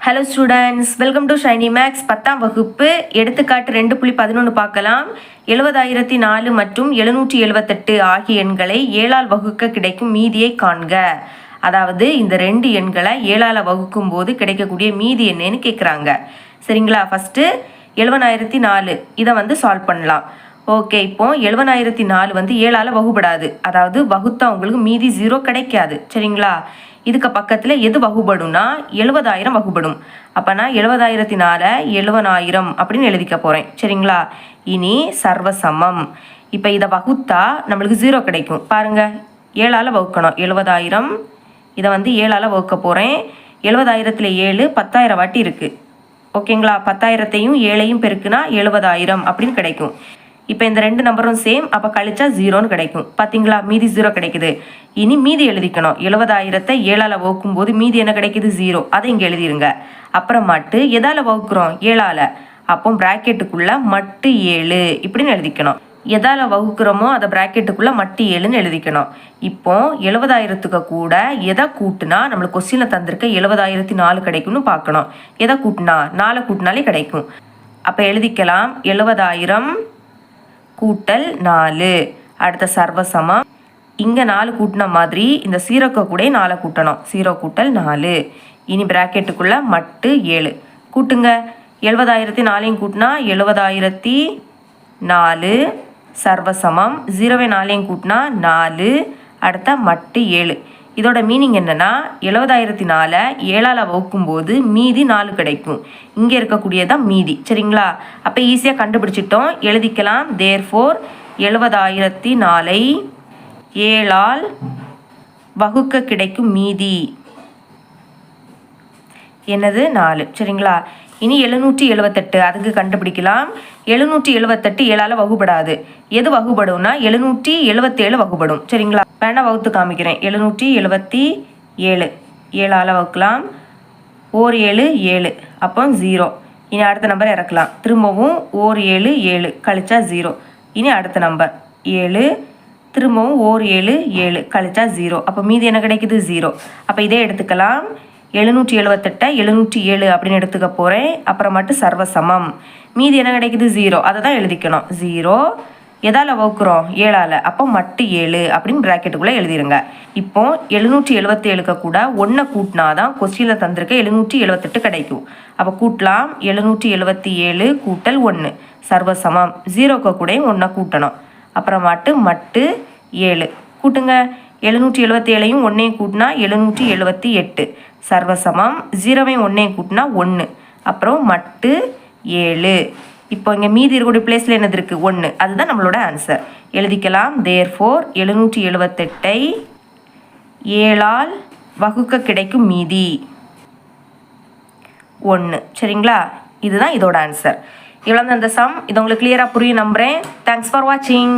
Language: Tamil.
Hello students, welcome to Shiny Max. 10ஆம் வகுப்பு எடுத்துக்காட்டு 2.11 பார்க்கலாம். 70,004 மற்றும் 778 ஆகிய எண்களை 7ஆல் வகுக்க கிடைக்கும் மீதியை காண்க. அதாவது இந்த ரெண்டு எண்களை 7ஆல் வகுக்கும் போது கிடைக்கக்கூடிய மீதி என்னன்னு கேட்குறாங்க. சரிங்களா? ஃபஸ்ட்டு 70,004 இதை சால்வ் பண்ணலாம். ஓகே, இப்போ 70,004 7ஆல் வகுப்படாது. அதாவது வகுத்தா உங்களுக்கு மீதி 0 கிடைக்காது. சரிங்களா? இதுக்கு பக்கத்தில் எது வகுபடும்னா 70,000 வகுபடும். அப்போ நான் 70,004 70,000 அப்படின்னு எழுதிக்க போகிறேன். சரிங்களா? இனி சர்வசமம். இப்போ இதை வகுத்தா நம்மளுக்கு 0 கிடைக்கும். பாருங்கள், 7ஆல் வகுக்கணும். 70,000 இதை 7ஆல் வகுக்க போகிறேன். 70,000ல் 7 10,000 வாட்டி இருக்குது. ஓகேங்களா? 10,000த்தையும் 7ஐயும் பெருக்குனா 70,000 அப்படின்னு கிடைக்கும். இப்போ இந்த ரெண்டு நம்பரும் சேம், அப்போ கழிச்சா 0ன்னு கிடைக்கும். பார்த்தீங்களா? மீதி 0 கிடைக்குது. இனி மீதி எழுதிக்கணும். 70,000த்தை 7ஆல் வகுக்கும் போது மீதி என்ன கிடைக்குது? 0. அதை இங்கே எழுதிருங்க. அப்புறமாட்டு எதால் வகுக்கிறோம்? 7ஆல். அப்போ ப்ராக்கெட்டுக்குள்ளே மட்டு 7 இப்படின்னு எழுதிக்கணும். எதால் வகுக்கிறோமோ அதை ப்ராக்கெட்டுக்குள்ளே மட்டு 7ன்னு எழுதிக்கணும். இப்போ 70,000த்துக்கு கூட எதை கூட்டுனா நம்மளுக்கு கொஸ்டினில் தந்திருக்க 70,004 கிடைக்கும்னு பார்க்கணும். எதை கூட்டினா 4 கூட்டினாலே கிடைக்கும். அப்போ எழுதிக்கலாம் 70,000 கூட்டல் 4. அடுத்த சர்வசமம். இங்கே 4 கூட்டின மாதிரி இந்த 0க்கு கூட 4 கூட்டணும். 0 கூட்டல் 4. இனி ப்ராக்கெட்டுக்குள்ளே மட்டு 7 கூட்டுங்க. 70,004 கூட்டினா 70,004 சர்வசமம். 0வை 4 கூட்டினா 4. அடுத்த மட்டு 7. இதோட மீனிங் என்னென்னா 70,004 7ஆல் வகுக்கும்போது மீதி 4 கிடைக்கும். இங்கே இருக்கக்கூடியதான் மீதி. சரிங்களா? அப்போ ஈஸியாக கண்டுபிடிச்சிட்டோம். எழுதிக்கலாம். தேர்ஃபோர் 70,004ஐ 7ஆல் வகுக்க கிடைக்கும் மீதி என்னது? 4. சரிங்களா? இனி 778 அதுக்கு கண்டுபிடிக்கலாம். 778 7ஆல் வகுப்படாது. எது வகுப்படும்னா 777 வகுப்படும். சரிங்களா? வேணா வகுத்து காமிக்கிறேன். 777 7ஆல் வகுக்கலாம். 7 7 அப்போ 0. இனி அடுத்த நம்பர் இறக்கலாம். திரும்பவும் 7 7 கழிச்சா 0. இனி அடுத்த நம்பர் 7 திரும்பவும் 7 7 கழிச்சா 0. அப்போ மீதி என்ன கிடைக்குது? 0. அப்போ இதே எடுத்துக்கலாம். 778 707 அப்படின்னு எடுத்துக்க போகிறேன். அப்புறமாட்டு சர்வசமம். மீதி என்ன கிடைக்குது? 0. அதை தான் எழுதிக்கணும். 0 எதால் வகுக்கிறோம்? 7ஆல். அப்போ மட்டு 7 அப்படின்னு ப்ராக்கெட்டுக்குள்ளே எழுதிருங்க. இப்போ 777க்கு கூட 1 கூட்டினா தான் கொஸ்டினில் தந்திருக்க 778 கிடைக்கும். அப்போ கூட்டலாம். 777 கூட்டல் 1 சர்வசமம். 0க்கு கூட 1 கூட்டணும். அப்புறமாட்டு மட்டு 7 கூட்டுங்க. 777ஐயும் 1ஐயும் கூட்டினா 778 சர்வசமம். 0வை 1ஐயும் கூட்டினா 1. அப்புறம் மட்டு 7. இப்போ இங்கே மீதி இருக்கக்கூடிய பிளேஸில் என்னது இருக்குது? 1. அதுதான் நம்மளோட ஆன்சர். எழுதிக்கலாம். தேர்ஃபோர் 778ஐ 7ஆல் வகுக்க கிடைக்கும் மீதி 1. சரிங்களா? இதுதான் இதோட ஆன்சர். இவ்வளோ அந்த சம். இது உங்களுக்கு கிளியராக புரியும் நம்புகிறேன். தேங்க்ஸ் ஃபார் வாட்சிங்.